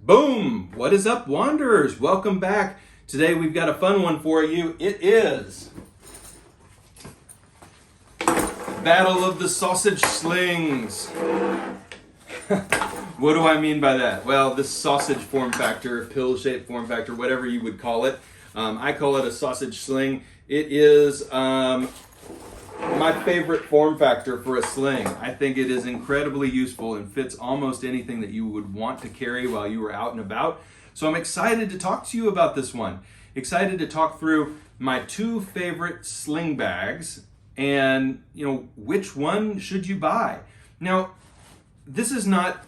Boom! What is up, Wanderers? Welcome back. Today we've got a fun one for you. It is Battle of the Sausage Slings. What do I mean by that? Well, this sausage form factor, pill-shaped form factor, whatever you would call it. I call it a sausage sling. It is my favorite form factor for a sling. I think it is incredibly useful and fits almost anything that you would want to carry while you were out and about. So I'm excited to talk to you about this one. Excited to talk through my two favorite sling bags and, which one should you buy? Now, this is not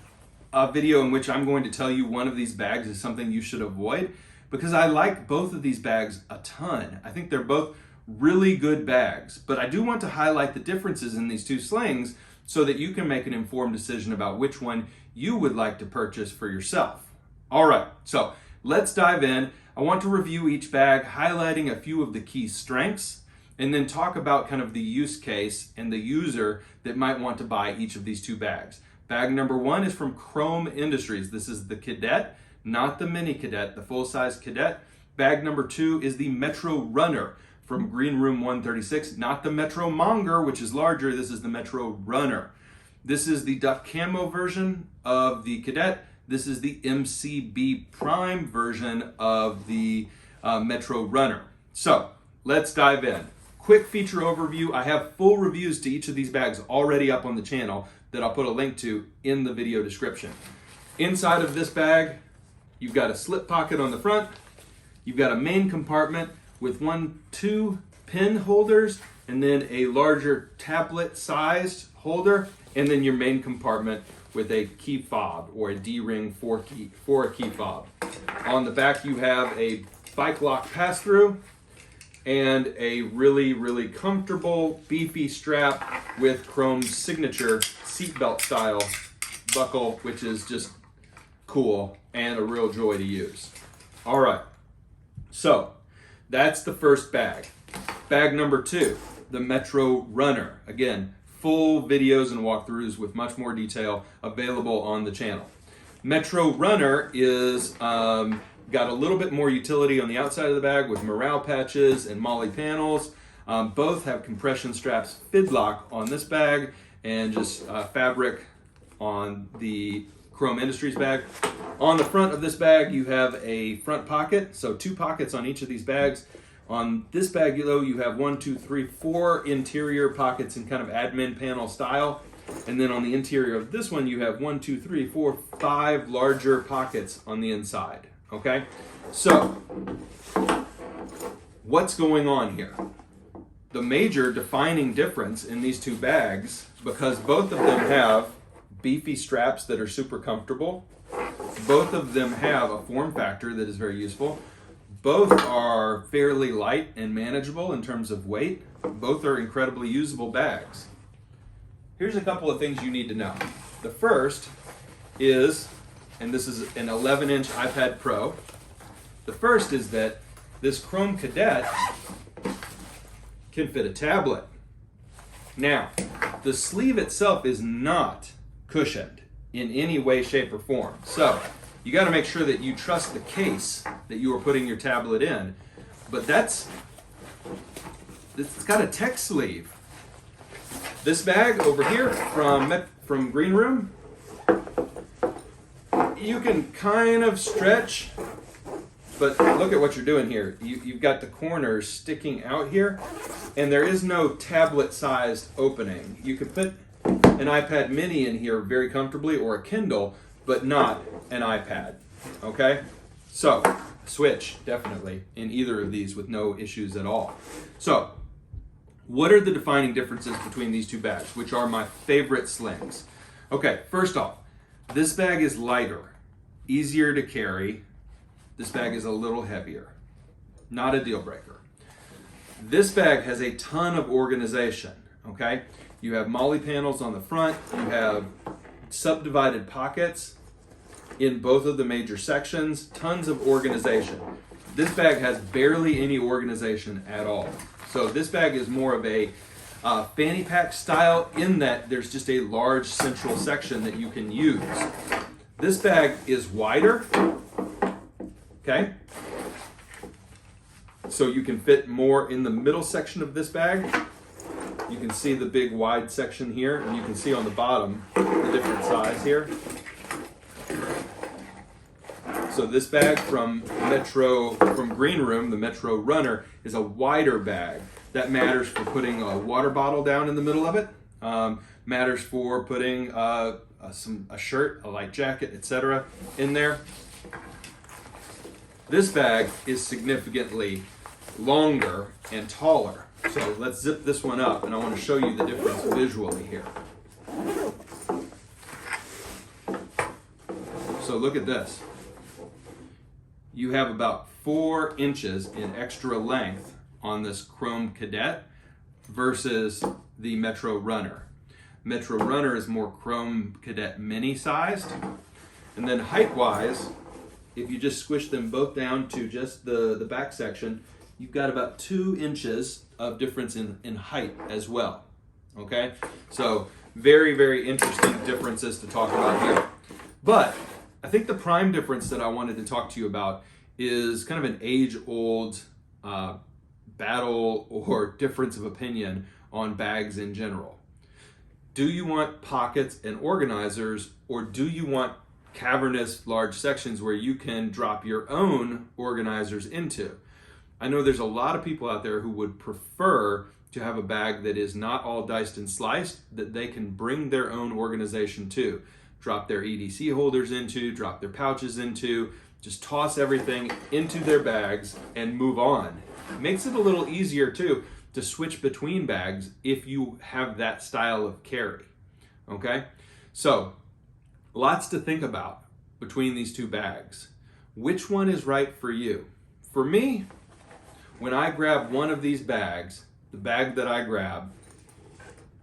a video in which I'm going to tell you one of these bags is something you should avoid, because I like both of these bags a ton. I think they're both really good bags, but I do want to highlight the differences in these two slings so that you can make an informed decision about which one you would like to purchase for yourself. All right, so let's dive in. I want to review each bag, highlighting a few of the key strengths, and then talk about kind of the use case and the user that might want to buy each of these two bags. Bag number one is from Chrome Industries. This is the Kadet, not the mini Kadet, the full-size Kadet. Bag number two is the Metrorunner from Greenroom 136, not the Metromonger, which is larger. This is the Metrorunner. This is the duck camo version of the Kadet. This is the MCB Prime version of the Metrorunner. So let's dive in. Quick feature overview. I have full reviews to each of these bags already up on the channel that I'll put a link to in the video description. Inside of this bag, you've got a slip pocket on the front. You've got a main compartment with two pen holders, and then a larger tablet-sized holder, and then your main compartment with a key fob or a D-ring for a key fob. On the back, you have a bike lock pass-through and a really, really comfortable, beefy strap with Chrome's signature seatbelt style buckle, which is just cool and a real joy to use. All right, so that's the first bag. Bag number two, the Metrorunner. Again, full videos and walkthroughs with much more detail available on the channel. Metrorunner is got a little bit more utility on the outside of the bag with morale patches and molly panels. Both have compression straps fidlock on this bag and just fabric on the Chrome Industries bag. On the front of this bag, you have a front pocket, so two pockets on each of these bags. On this bag, though, you have 4 interior pockets in kind of admin panel style. And then on the interior of this one, you have 5 larger pockets on the inside, okay? So, what's going on here? The major defining difference in these two bags, because both of them have beefy straps that are super comfortable, both of them have a form factor that is very useful, both are fairly light and manageable in terms of weight, both are incredibly usable bags. Here's a couple of things you need to know. The first is, and this is an 11-inch iPad Pro, the first is that this Chrome Kadet can fit a tablet. Now, the sleeve itself is not cushioned in any way, shape, or form. So you got to make sure that you trust the case that you are putting your tablet in. But it's got a text sleeve. This bag over here from Greenroom, you can kind of stretch, but look at what you're doing here. You've got the corners sticking out here, and there is no tablet-sized opening. You could put an iPad mini in here very comfortably, or a Kindle, but not an iPad, okay? So, switch, definitely, in either of these with no issues at all. So, what are the defining differences between these two bags, which are my favorite slings? Okay, first off, this bag is lighter, easier to carry. This bag is a little heavier. Not a deal breaker. This bag has a ton of organization, okay? You have molly panels on the front. You have subdivided pockets in both of the major sections. Tons of organization. This bag has barely any organization at all. So this bag is more of a fanny pack style in that there's just a large central section that you can use. This bag is wider, okay? So you can fit more in the middle section of this bag. You can see the big wide section here, and you can see on the bottom the different size here. So this bag from Greenroom, the Metrorunner, is a wider bag. That matters for putting a water bottle down in the middle of it. Matters for putting a shirt, a light jacket, etc. in there. This bag is significantly longer and taller. So let's zip this one up, and I want to show you the difference visually here. So look at this. You have about 4 inches in extra length on this chrome Kadet versus the Metrorunner. Metrorunner is more chrome Kadet mini sized. And then height-wise, if you just squish them both down to just the back section, you've got about 2 inches of difference in height as well. Okay? So very, very interesting differences to talk about here. But I think the prime difference that I wanted to talk to you about is kind of an age-old battle or difference of opinion on bags in general. Do you want pockets and organizers, or do you want cavernous large sections where you can drop your own organizers into? I know there's a lot of people out there who would prefer to have a bag that is not all diced and sliced, that they can bring their own organization to. Drop their EDC holders into, drop their pouches into, just toss everything into their bags and move on. It makes it a little easier too to switch between bags if you have that style of carry. Okay? So, lots to think about between these two bags. Which one is right for you? For me, when I grab one of these bags, the bag that I grab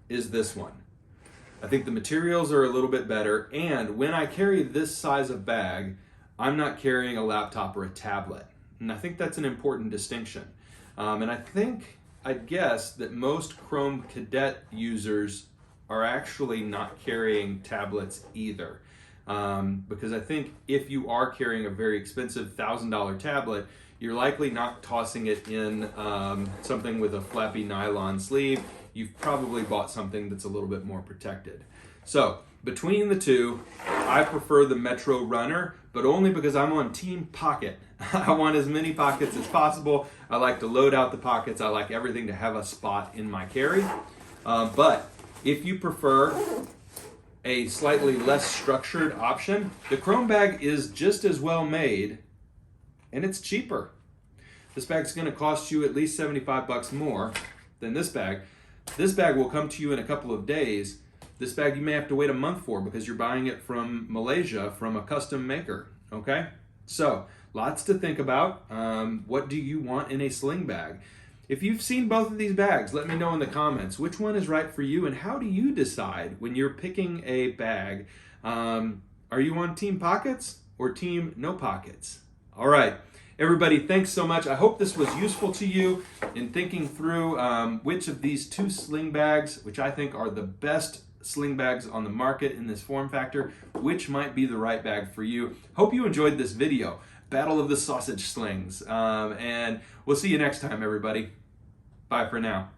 is this one. I think the materials are a little bit better, and when I carry this size of bag, I'm not carrying a laptop or a tablet. And I think that's an important distinction. And I'd guess that most Chrome Kadet users are actually not carrying tablets either. Because I think if you are carrying a very expensive $1,000 tablet, you're likely not tossing it in something with a flappy nylon sleeve. You've probably bought something that's a little bit more protected. So between the two, I prefer the Metrorunner, but only because I'm on Team Pocket. I want as many pockets as possible. I like to load out the pockets. I like everything to have a spot in my carry. But if you prefer a slightly less structured option, the Chrome bag is just as well made, and it's cheaper. This bag's gonna cost you at least 75 bucks more than this bag. This bag will come to you in a couple of days. This bag you may have to wait a month for because you're buying it from Malaysia from a custom maker, okay? So, lots to think about. What do you want in a sling bag? If you've seen both of these bags, let me know in the comments which one is right for you, and how do you decide when you're picking a bag? Are you on Team Pockets or Team No Pockets? All right, everybody, thanks so much. I hope this was useful to you in thinking through which of these two sling bags, which I think are the best sling bags on the market in this form factor, which might be the right bag for you. Hope you enjoyed this video. Battle of the Sausage Slings. And we'll see you next time, everybody. Bye for now.